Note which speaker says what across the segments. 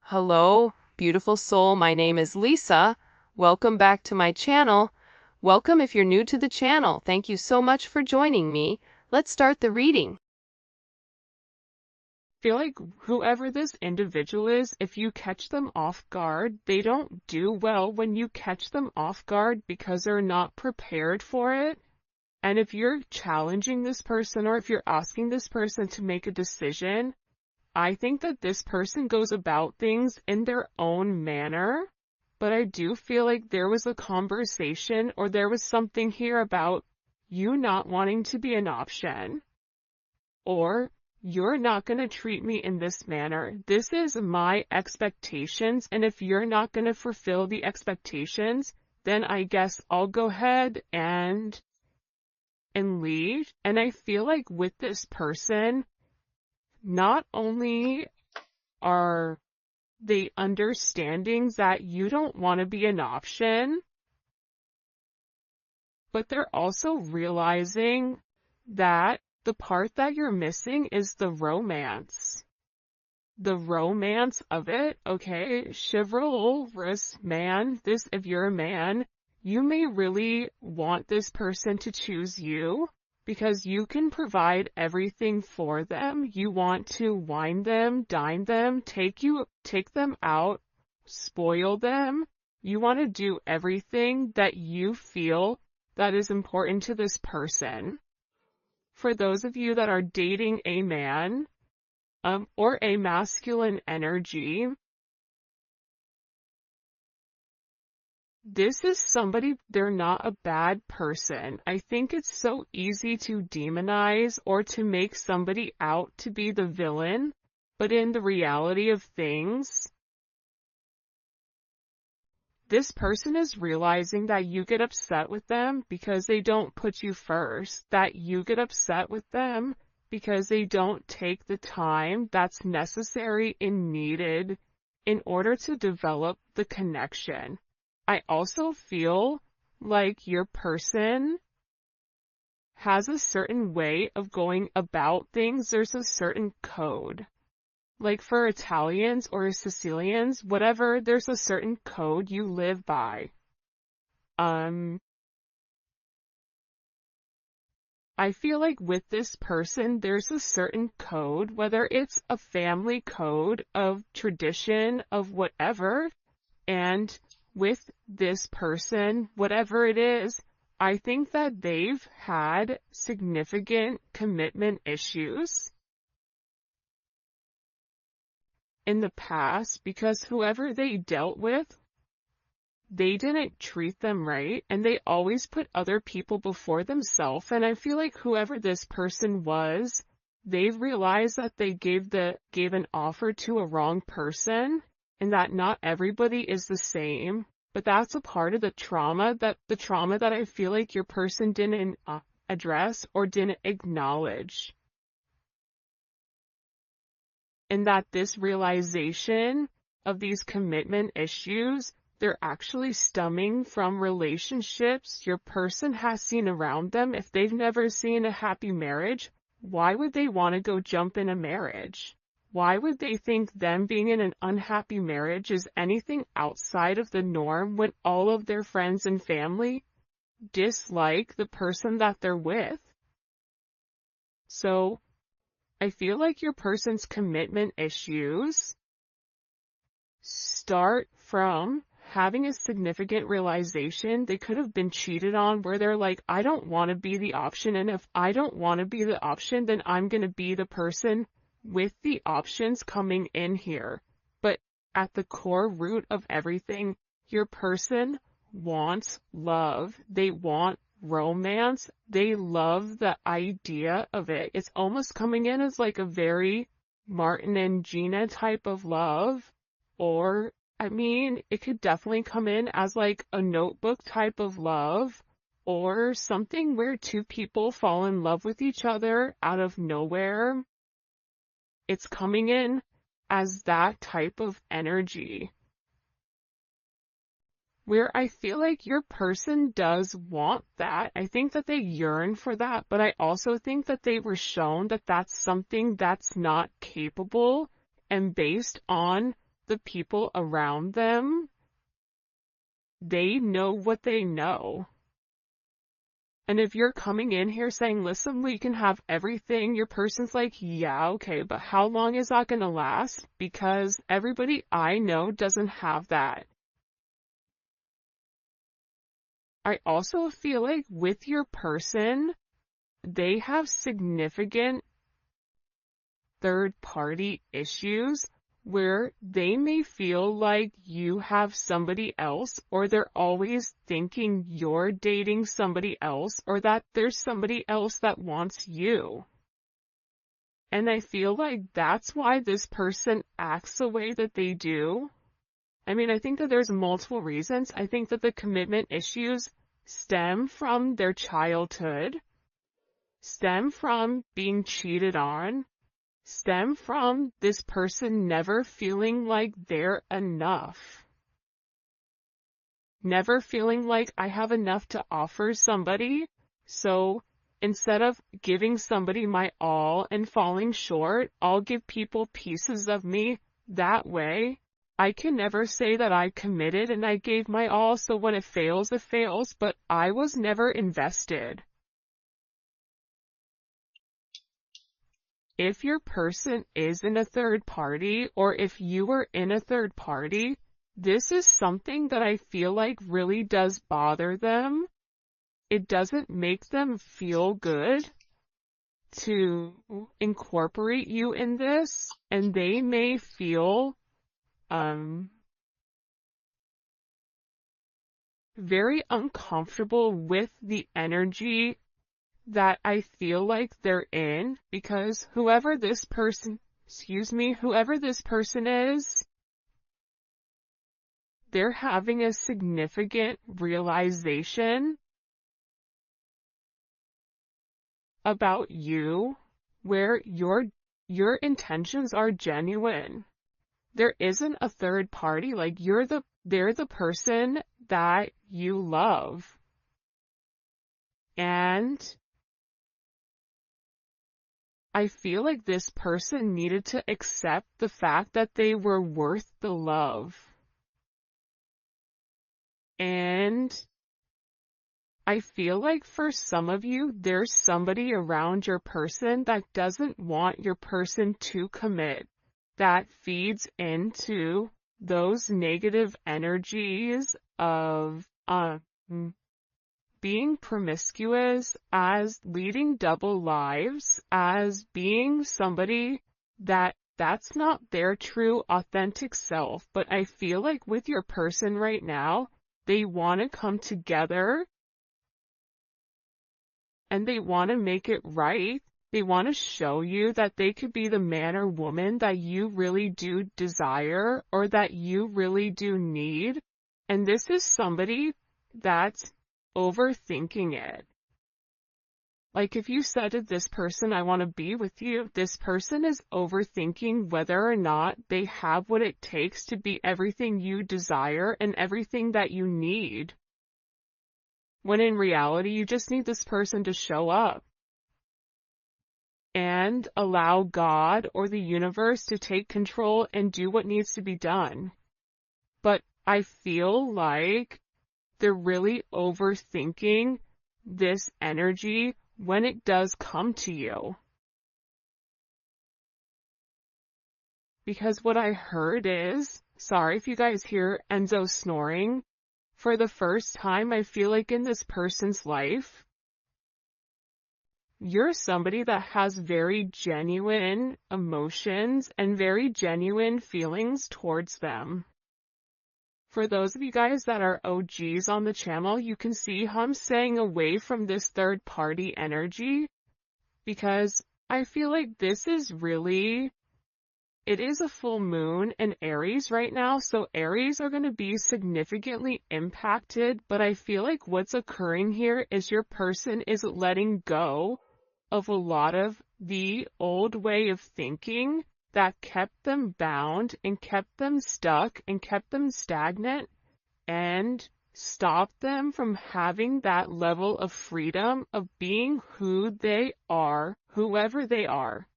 Speaker 1: Hello, beautiful soul. My name is Lisa. Welcome back to my channel. Welcome if you're new to the channel. Thank you so much for joining me. Let's start the reading.
Speaker 2: Feel like whoever this individual is, if you catch them off guard, they don't do well when you catch them off guard because they're not prepared for it. And if you're challenging this person or if you're asking this person to make a decision, I think that this person goes about things in their own manner. But I do feel like there was a conversation or there was something here about you not wanting to be an option, or you're not going to treat me in this manner. This is my expectations, and if you're not going to fulfill the expectations, then I guess I'll go ahead and leave. And I feel like with this person, not only are they understanding that you don't want to be an option, but they're also realizing that the part that you're missing is the romance. The romance of it, okay? Chivalrous man, if you're a man, you may really want this person to choose you because you can provide everything for them. You want to wine them, dine them, take them out, spoil them. You want to do everything that you feel that is important to this person. For those of you that are dating a man, or a masculine energy, this is somebody, they're not a bad person. I think it's so easy to demonize or to make somebody out to be the villain, but in the reality of things, this person is realizing that you get upset with them because they don't put you first, that you get upset with them because they don't take the time that's necessary and needed in order to develop the connection. I also feel like your person has a certain way of going about things. There's a certain code. Like for Italians or Sicilians, whatever, there's a certain code you live by. I feel like with this person, there's a certain code, whether it's a family code of tradition of whatever, and with this person, whatever it is, I think that they've had significant commitment issues in the past because whoever they dealt with, they didn't treat them right, and they always put other people before themselves. And I feel like whoever this person was, they've realized that they gave an offer to a wrong person, and that not everybody is the same. But that's a part of the trauma that I feel like your person didn't address or didn't acknowledge. And that this realization of these commitment issues, they're actually stemming from relationships your person has seen around them. If they've never seen a happy marriage, why would they want to go jump in a marriage? Why would they think them being in an unhappy marriage is anything outside of the norm when all of their friends and family dislike the person that they're with? So I feel like your person's commitment issues start from having a significant realization they could have been cheated on, where they're like, I don't want to be the option, and if I don't want to be the option, then I'm going to be the person with the options coming in here. But at the core root of everything, your person wants love. They want romance. They love the idea of it. It's almost coming in as like a very Martin and Gina type of love, or I mean, it could definitely come in as like a Notebook type of love, or something where two people fall in love with each other out of nowhere. It's coming in as that type of energy, where I feel like your person does want that. I think that they yearn for that, but I also think that they were shown that that's something that's not capable, and based on the people around them, they know what they know. And if you're coming in here saying, listen, we can have everything, your person's like, yeah, okay, but how long is that going to last? Because everybody I know doesn't have that. I also feel like with your person, they have significant third-party issues where they may feel like you have somebody else, or they're always thinking you're dating somebody else, or that there's somebody else that wants you. And I feel like that's why this person acts the way that they do. I mean, I think that there's multiple reasons. I think that the commitment issues stem from their childhood, stem from being cheated on, stem from this person never feeling like they're enough. Never feeling like I have enough to offer somebody, so instead of giving somebody my all and falling short, I'll give people pieces of me. That way, I can never say that I committed and I gave my all, so when it fails, but I was never invested. If your person is in a third party, or if you are in a third party, this is something that I feel like really does bother them. It doesn't make them feel good to incorporate you in this, and they may feel very uncomfortable with the energy that I feel like they're in, because whoever this person is, they're having a significant realization about you where your intentions are genuine. There isn't a third party, like they're the person that you love. And I feel like this person needed to accept the fact that they were worth the love. And I feel like for some of you, there's somebody around your person that doesn't want your person to commit, that feeds into those negative energies of being promiscuous, as leading double lives, as being somebody that's not their true authentic self. But I feel like with your person right now, they want to come together and they want to make it right. They want to show you that they could be the man or woman that you really do desire, or that you really do need. And this is somebody that's overthinking it. Like if you said to this person, I want to be with you, this person is overthinking whether or not they have what it takes to be everything you desire and everything that you need. When in reality, you just need this person to show up and allow God or the universe to take control and do what needs to be done. But I feel like they're really overthinking this energy when it does come to you. Because what I heard is, sorry if you guys hear Enzo snoring, for the first time I feel like in this person's life, you're somebody that has very genuine emotions and very genuine feelings towards them. For those of you guys that are OGs on the channel, you can see how I'm staying away from this third party energy, because I feel like this is really, it is a full moon in Aries right now, so Aries are going to be significantly impacted, but I feel like what's occurring here is your person is letting go of a lot of the old way of thinking that kept them bound and kept them stuck and kept them stagnant and stopped them from having that level of freedom of being who they are, whoever they are.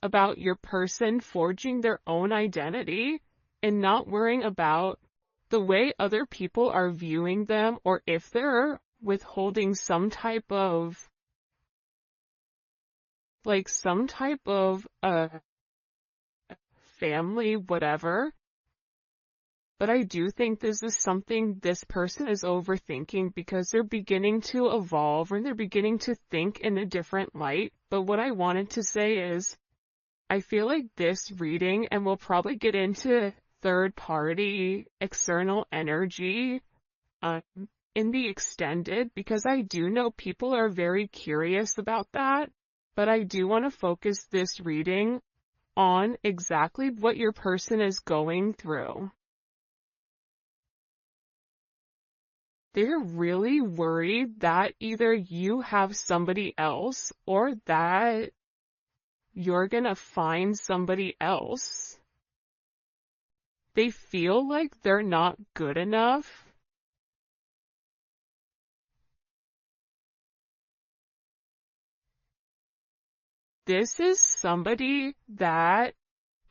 Speaker 2: about your person forging their own identity and not worrying about the way other people are viewing them, or if they're withholding some type of family, whatever. But I do think this is something this person is overthinking because they're beginning to evolve and they're beginning to think in a different light. But what I wanted to say is, I feel like this reading, and we'll probably get into third party external energy in the extended, because I do know people are very curious about that. But I do want to focus this reading on exactly what your person is going through. They're really worried that either you have somebody else or that you're gonna find somebody else. They feel like they're not good enough. This is somebody that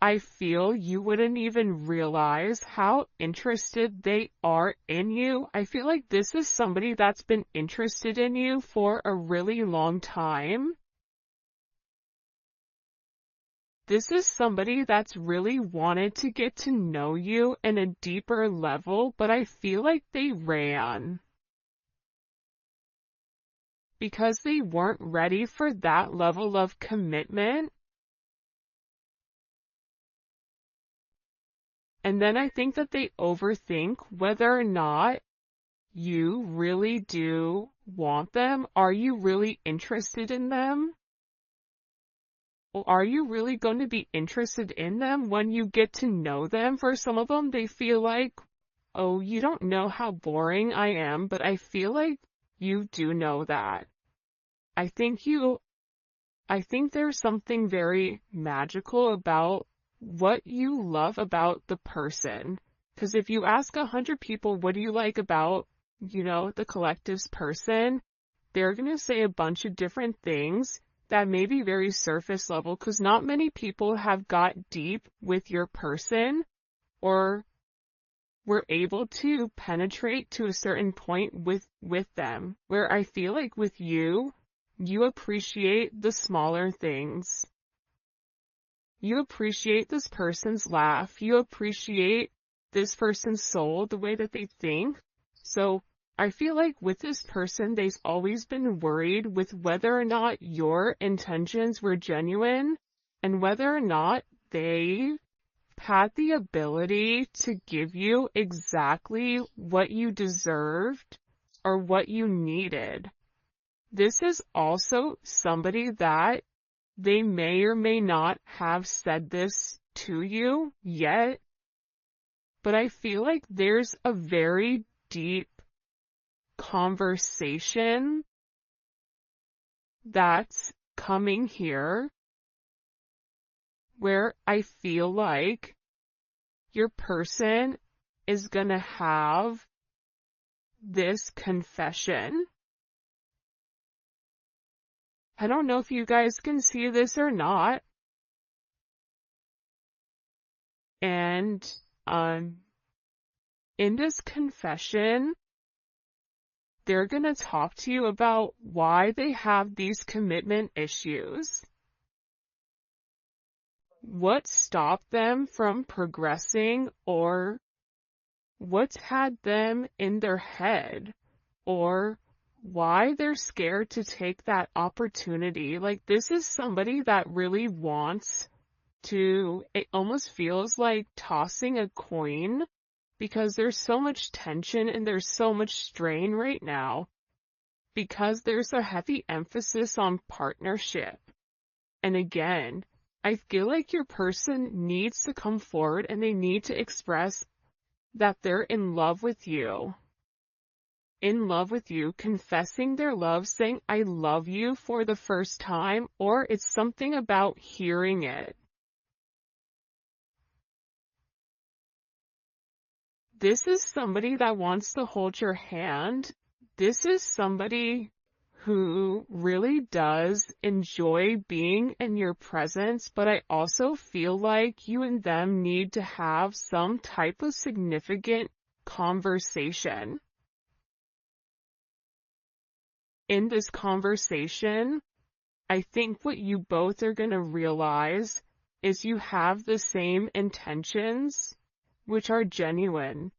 Speaker 2: I feel you wouldn't even realize how interested they are in you. I feel like this is somebody that's been interested in you for a really long time. This is somebody that's really wanted to get to know you in a deeper level, but I feel like they ran because they weren't ready for that level of commitment. And then I think that they overthink whether or not you really do want them. Are you really interested in them? Or are you really going to be interested in them when you get to know them? For some of them, they feel like, oh, you don't know how boring I am, but I feel like you do know that. I think there's something very magical about what you love about the person. Because if you ask 100 people, what do you like about, the collective's person, they're going to say a bunch of different things that may be very surface level, because not many people have got deep with your person or were able to penetrate to a certain point with them, where I feel like with you, you appreciate the smaller things. You appreciate this person's laugh. You appreciate this person's soul, the way that they think. So I feel like with this person, they've always been worried with whether or not your intentions were genuine and whether or not they had the ability to give you exactly what you deserved or what you needed. This is also somebody that they may or may not have said this to you yet, but I feel like there's a very deep conversation that's coming here where I feel like your person is gonna have this confession. I don't know if you guys can see this or not. And in this confession, they're going to talk to you about why they have these commitment issues. What stopped them from progressing, or what's had them in their head, or why they're scared to take that opportunity. Like, this is somebody that really wants to, it almost feels like tossing a coin, because there's so much tension and there's so much strain right now, because there's a heavy emphasis on partnership. And again, I feel like your person needs to come forward and they need to express that they're in love with you. In love with you, confessing their love, saying, I love you for the first time, or it's something about hearing it. This is somebody that wants to hold your hand. This is somebody who really does enjoy being in your presence, but I also feel like you and them need to have some type of significant conversation. In this conversation, I think what you both are going to realize is you have the same intentions, which are genuine.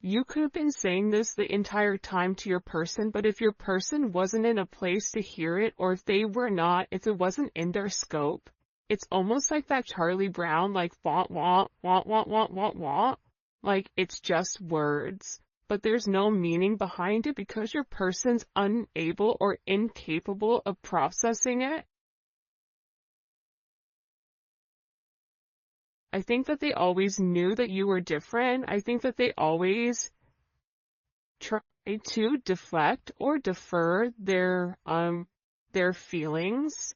Speaker 2: You could have been saying this the entire time to your person, but if your person wasn't in a place to hear it, or if it wasn't in their scope, it's almost like that Charlie Brown, like, want, want, want, want, want, want, want. Like, it's just words, but there's no meaning behind it because your person's unable or incapable of processing it. I think that they always knew that you were different. I think that they always try to deflect or defer their feelings.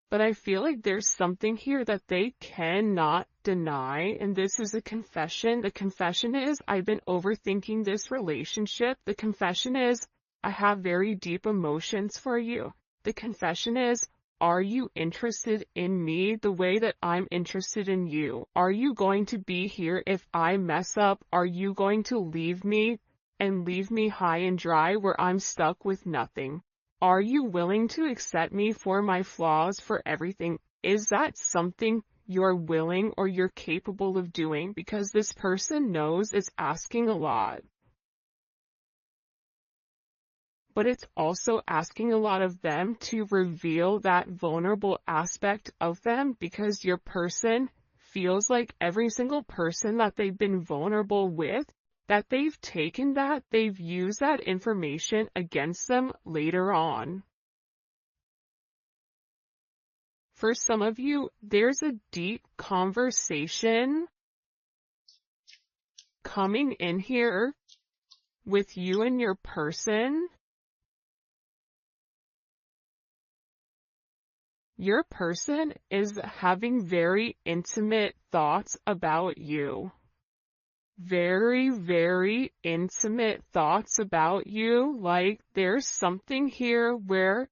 Speaker 2: But I feel like there's something here that they cannot deny, and this is a confession. The confession is, I've been overthinking this relationship. The confession is, I have very deep emotions for you. The confession is, are you interested in me the way that I'm interested in you? Are you going to be here if I mess up? Are you going to leave me and leave me high and dry where I'm stuck with nothing? Are you willing to accept me for my flaws, for everything? Is that something you're willing or you're capable of doing? Because this person knows it's asking a lot. But it's also asking a lot of them to reveal that vulnerable aspect of them, because your person feels like every single person that they've been vulnerable with, that they've taken that, they've used that information against them later on. For some of you, there's a deep conversation coming in here with you and your person. Your person is having very intimate thoughts about you. Very, very intimate thoughts about you. Like, there's something here where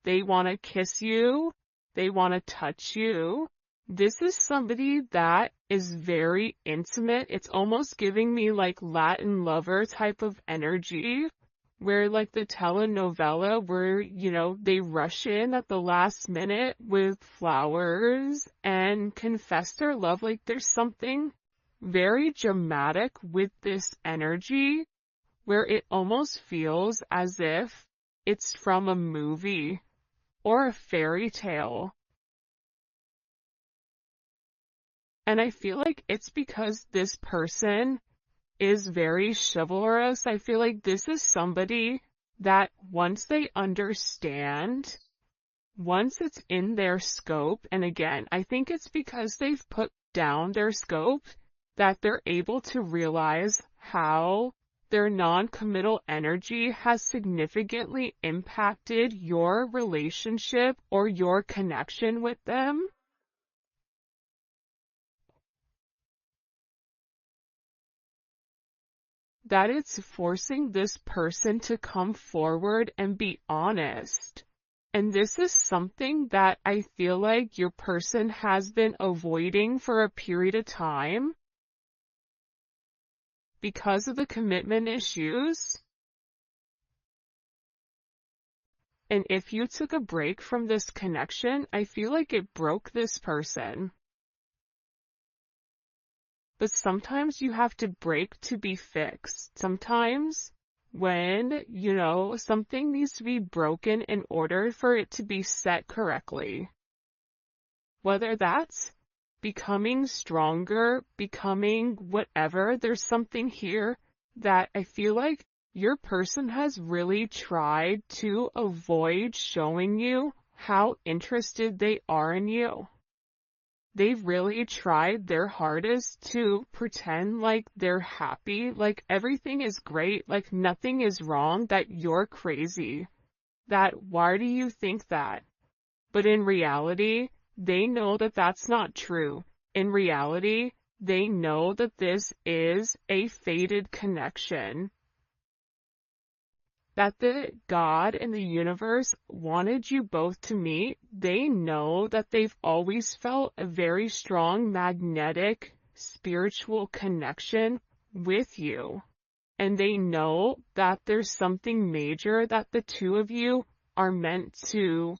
Speaker 2: they want to kiss you. They want to touch you. This is somebody that is very intimate. It's almost giving me like Latin lover type of energy, where like the telenovela where, they rush in at the last minute with flowers and confess their love. Like, there's something very dramatic with this energy where it almost feels as if it's from a movie or a fairy tale. And I feel like it's because this person is very chivalrous. I feel like this is somebody that once they understand, once it's in their scope, and again, I think it's because they've put down their scope, that they're able to realize how their non-committal energy has significantly impacted your relationship or your connection with them. That it's forcing this person to come forward and be honest. And this is something that I feel like your person has been avoiding for a period of time because of the commitment issues. And if you took a break from this connection, I feel like it broke this person. But sometimes you have to break to be fixed. Sometimes when, something needs to be broken in order for it to be set correctly. Whether that's becoming stronger, becoming whatever, there's something here that I feel like your person has really tried to avoid showing you how interested they are in you. They've really tried their hardest to pretend like they're happy, like everything is great, like nothing is wrong, that you're crazy. That why do you think that? But in reality, they know that that's not true. In reality, they know that this is a fated connection. that the God and the universe wanted you both to meet. They know that they've always felt a very strong magnetic spiritual connection with you. And they know that there's something major that the two of you are meant to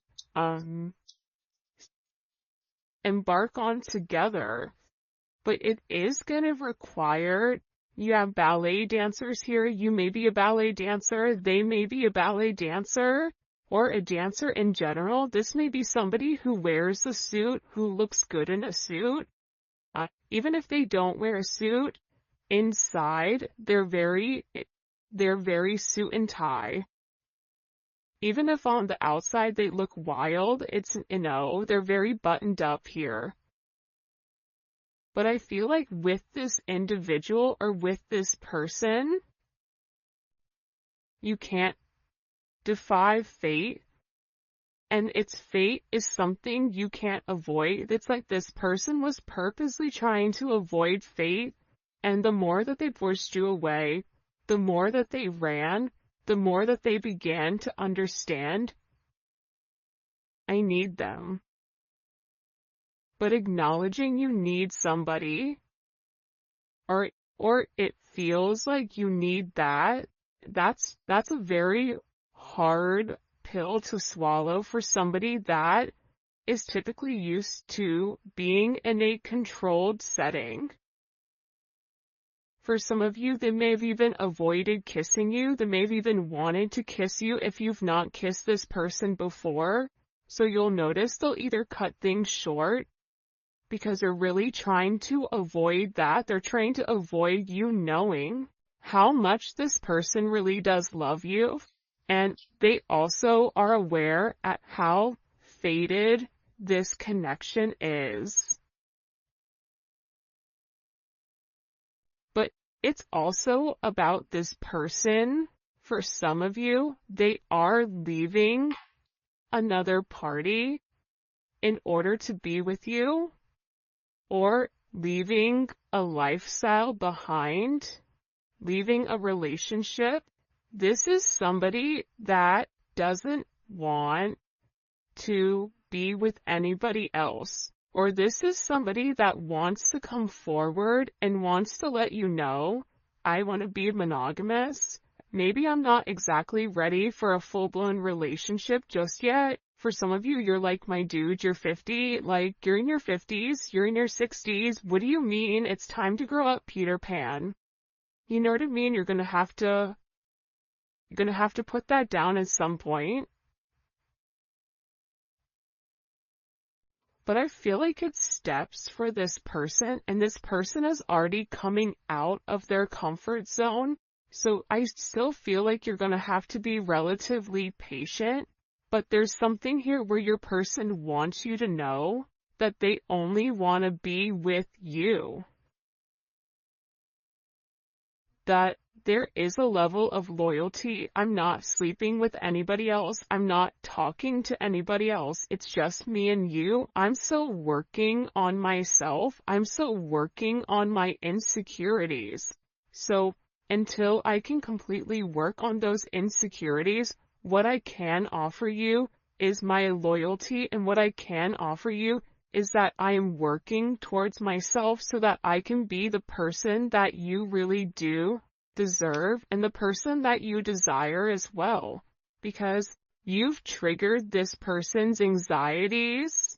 Speaker 2: embark on together. But it is going to require, you have ballet dancers here, you may be a ballet dancer, they may be a ballet dancer, or a dancer in general. This may be somebody who wears a suit, who looks good in a suit. Even if they don't wear a suit, inside, they're very suit and tie. Even if on the outside they look wild, they're very buttoned up here. But I feel like with this individual or with this person, you can't defy fate. And its fate is something you can't avoid. It's like this person was purposely trying to avoid fate. And the more that they pushed you away, the more that they ran, the more that they began to understand, I need them. But acknowledging you need somebody, or it feels like you need that's a very hard pill to swallow for somebody that is typically used to being in a controlled setting. For some of you, they may have even avoided kissing you. They may have even wanted to kiss you if you've not kissed this person before. So you'll notice they'll either cut things short because they're really trying to avoid that. They're trying to avoid you knowing how much this person really does love you. And they also are aware at how fated this connection is. But it's also about this person. For some of you, they are leaving another party in order to be with you, or leaving a lifestyle behind, leaving a relationship. This is somebody that doesn't want to be with anybody else. Or this is somebody that wants to come forward and wants to let you know, I want to be monogamous. Maybe I'm not exactly ready for a full-blown relationship just yet. For some of you, you're like, my dude, you're 50, like, you're in your 50s, you're in your 60s. What do you mean? It's time to grow up, Peter Pan. You know what I mean? You're gonna have to put that down at some point. But I feel like it's steps for this person, and this person is already coming out of their comfort zone. So I still feel like you're gonna have to be relatively patient. But there's something here where your person wants you to know that they only want to be with you. That there is a level of loyalty. I'm not sleeping with anybody else. I'm not talking to anybody else. It's just me and you. I'm still working on myself. I'm still working on my insecurities. So until I can completely work on those insecurities, what I can offer you is my loyalty, and what I can offer you is that I am working towards myself so that I can be the person that you really do deserve and the person that you desire as well. Because you've triggered this person's anxieties.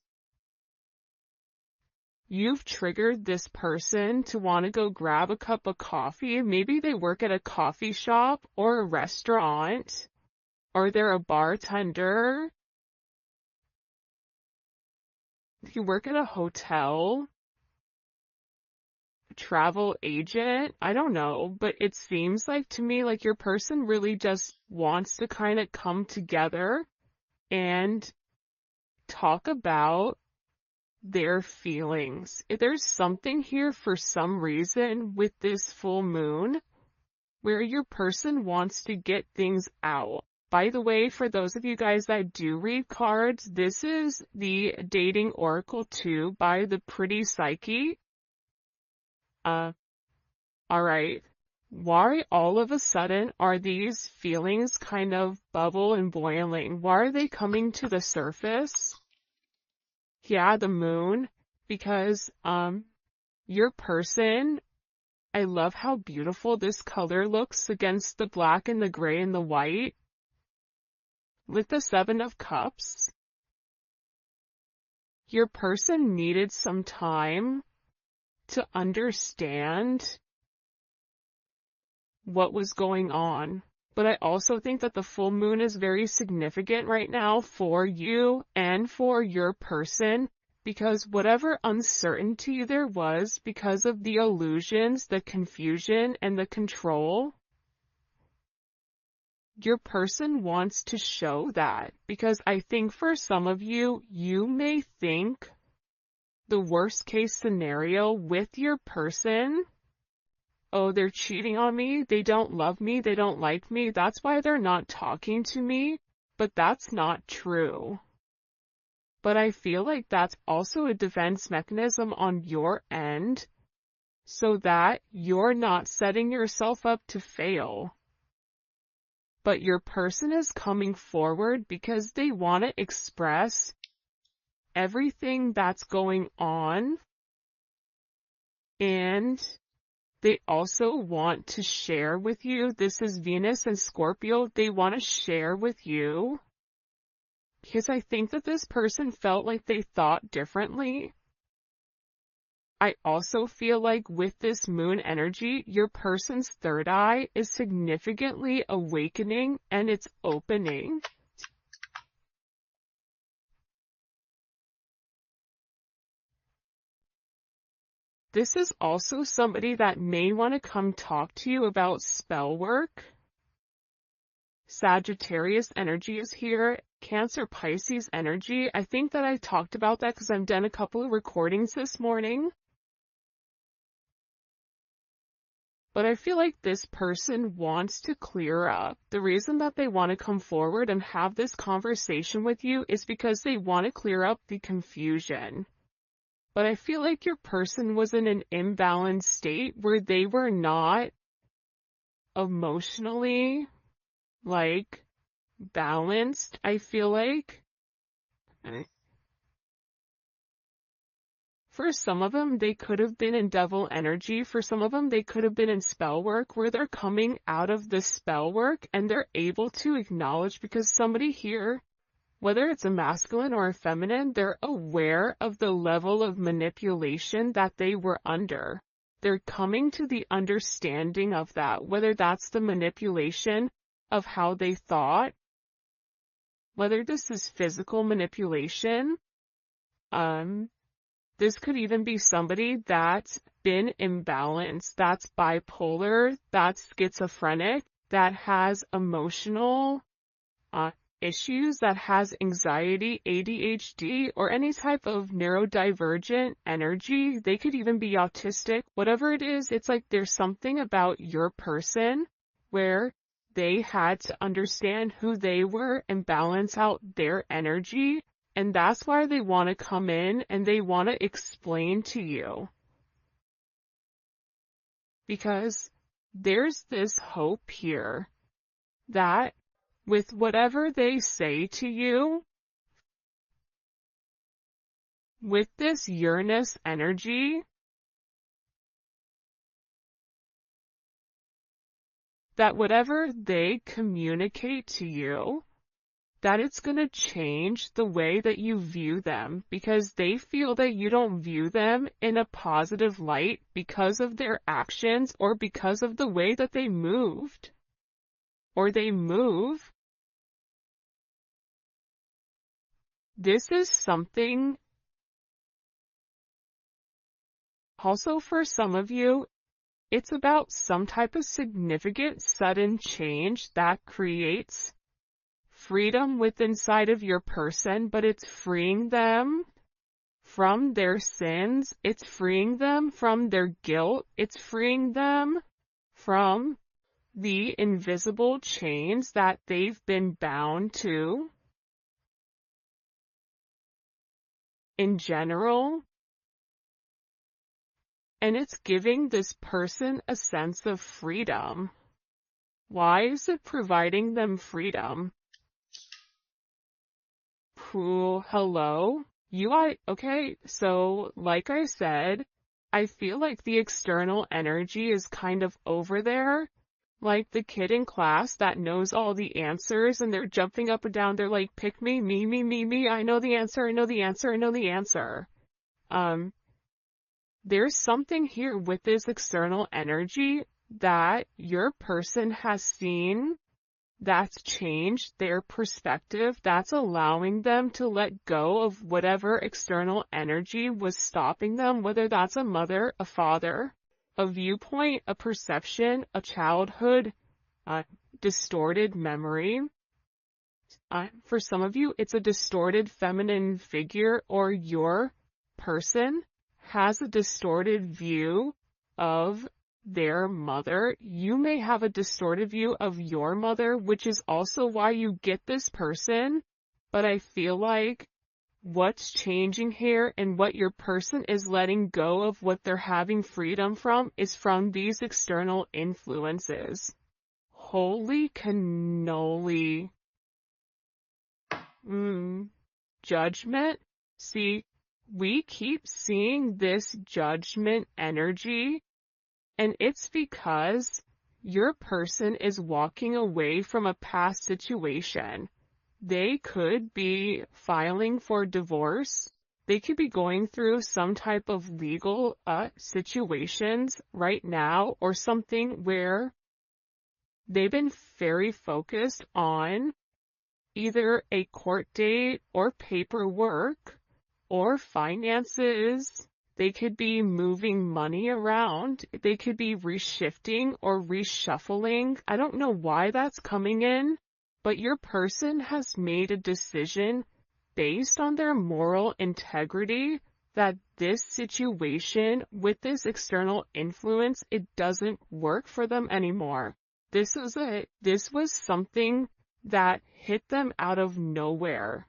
Speaker 2: You've triggered this person to want to go grab a cup of coffee. Maybe they work at a coffee shop or a restaurant. Or they're a bartender. You work at a hotel. A travel agent. I don't know. But it seems like to me like your person really just wants to kind of come together and talk about their feelings. If there's something here for some reason with this full moon where your person wants to get things out. By the way, for those of you guys that do read cards, this is the Dating Oracle 2 by the Pretty Psyche. Alright. Why all of a sudden are these feelings kind of bubble and boiling? Why are they coming to the surface? Yeah, the moon, because your person, I love how beautiful this color looks against the black and the gray and the white. With the Seven of Cups, your person needed some time to understand what was going on. But I also think that the full moon is very significant right now for you and for your person, because whatever uncertainty there was because of the illusions, the confusion, and the control, your person wants to show that. Because I think for some of you, you may think the worst case scenario with your person, oh, they're cheating on me, they don't love me, they don't like me, that's why they're not talking to me. But that's not true. But I feel like that's also a defense mechanism on your end, so that you're not setting yourself up to fail. But your person is coming forward because they want to express everything that's going on, and they also want to share with you. This is Venus and Scorpio. They want to share with you because I think that this person felt like they thought differently. I also feel like with this moon energy, your person's third eye is significantly awakening and it's opening. This is also somebody that may want to come talk to you about spell work. Sagittarius energy is here. Cancer, Pisces energy. I think that I talked about that because I've done a couple of recordings this morning. But I feel like this person wants to clear up. The reason that they want to come forward and have this conversation with you is because they want to clear up the confusion. But I feel like your person was in an imbalanced state where they were not emotionally, balanced, I feel like. For some of them, they could have been in devil energy. For some of them, they could have been in spell work, where they're coming out of the spell work and they're able to acknowledge, because somebody here, whether it's a masculine or a feminine, they're aware of the level of manipulation that they were under. They're coming to the understanding of that, whether that's the manipulation of how they thought, whether this is physical manipulation. This could even be somebody that's been imbalanced, that's bipolar, that's schizophrenic, that has emotional issues, that has anxiety, ADHD, or any type of neurodivergent energy. They could even be autistic. Whatever it is, it's like there's something about your person where they had to understand who they were and balance out their energy. And that's why they want to come in and they want to explain to you. Because there's this hope here that with whatever they say to you, with this Uranus energy, that whatever they communicate to you, that it's going to change the way that you view them, because they feel that you don't view them in a positive light because of their actions or because of the way that they moved or they move. This is something also for some of you. It's about some type of significant sudden change that creates freedom within inside of your person, but it's freeing them from their sins, it's freeing them from their guilt, it's freeing them from the invisible chains that they've been bound to. In general, and it's giving this person a sense of freedom. Why is it providing them freedom? Hello? Okay, so like I said, I feel like the external energy is kind of over there, like the kid in class that knows all the answers and they're jumping up and down, they're like, pick me, me, I know the answer, I know the answer, I know the answer. There's something here with this external energy that your person has seen that's changed their perspective, that's allowing them to let go of whatever external energy was stopping them, whether that's a mother, a father, a viewpoint, a perception, a childhood, a distorted memory. For some of you, it's a distorted feminine figure, or your person has a distorted view of their mother. You may have a distorted view of your mother, which is also why you get this person. But I feel like what's changing here and what your person is letting go of, what they're having freedom from, is from these external influences. Holy cannoli. Judgment. See, we keep seeing this judgment energy, and it's because your person is walking away from a past situation. They could be filing for divorce. They could be going through some type of legal situations right now, or something where they've been very focused on either a court date or paperwork or finances. They could be moving money around. They could be reshifting or reshuffling. I don't know why that's coming in, but your person has made a decision based on their moral integrity that this situation with this external influence, it doesn't work for them anymore. This was something that hit them out of nowhere.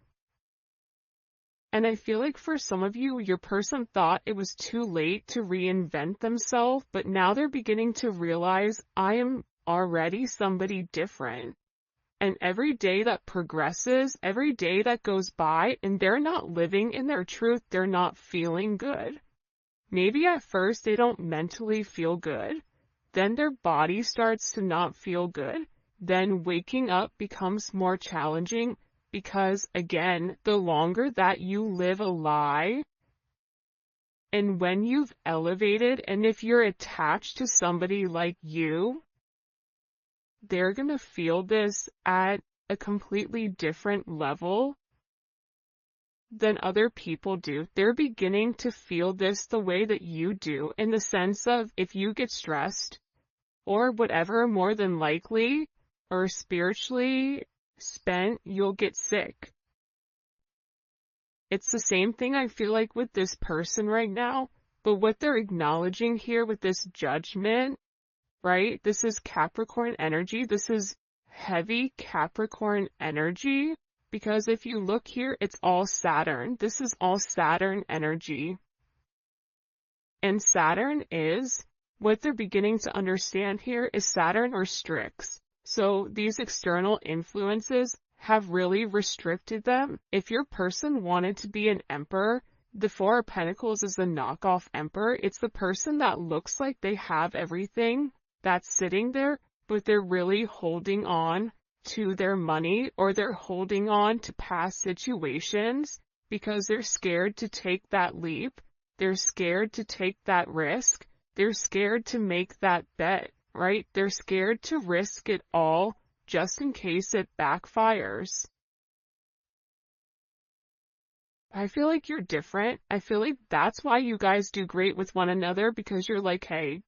Speaker 2: And I feel like for some of you, your person thought it was too late to reinvent themselves, but now they're beginning to realize, I am already somebody different. And every day that progresses, every day that goes by, and they're not living in their truth, they're not feeling good. Maybe at first they don't mentally feel good. Then their body starts to not feel good. Then waking up becomes more challenging because, again, the longer that you live a lie, and when you've elevated, and if you're attached to somebody like you, they're going to feel this at a completely different level than other people do. They're beginning to feel this the way that you do, in the sense of if you get stressed or whatever, more than likely, or spiritually spent, you'll get sick. It's the same thing I feel like with this person right now, but what they're acknowledging here with this judgment, right? This is Capricorn energy. This is heavy Capricorn energy, because if you look here, it's all Saturn. This is all Saturn energy. And Saturn is, what they're beginning to understand here is Saturn restricts. So these external influences have really restricted them. If your person wanted to be an emperor, the Four of Pentacles is the knockoff emperor. It's the person that looks like they have everything that's sitting there, but they're really holding on to their money, or they're holding on to past situations because they're scared to take that leap. They're scared to take that risk. They're scared to make that bet, right? They're scared to risk it all just in case it backfires. I feel like you're different. I feel like that's why you guys do great with one another, because you're like, hey,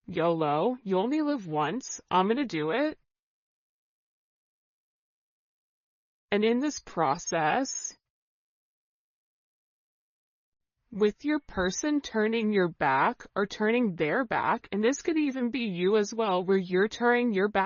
Speaker 2: YOLO, you only live once. I'm gonna do it. And in this process, with your person turning your back or turning their back, and this could even be you as well, where you're turning your back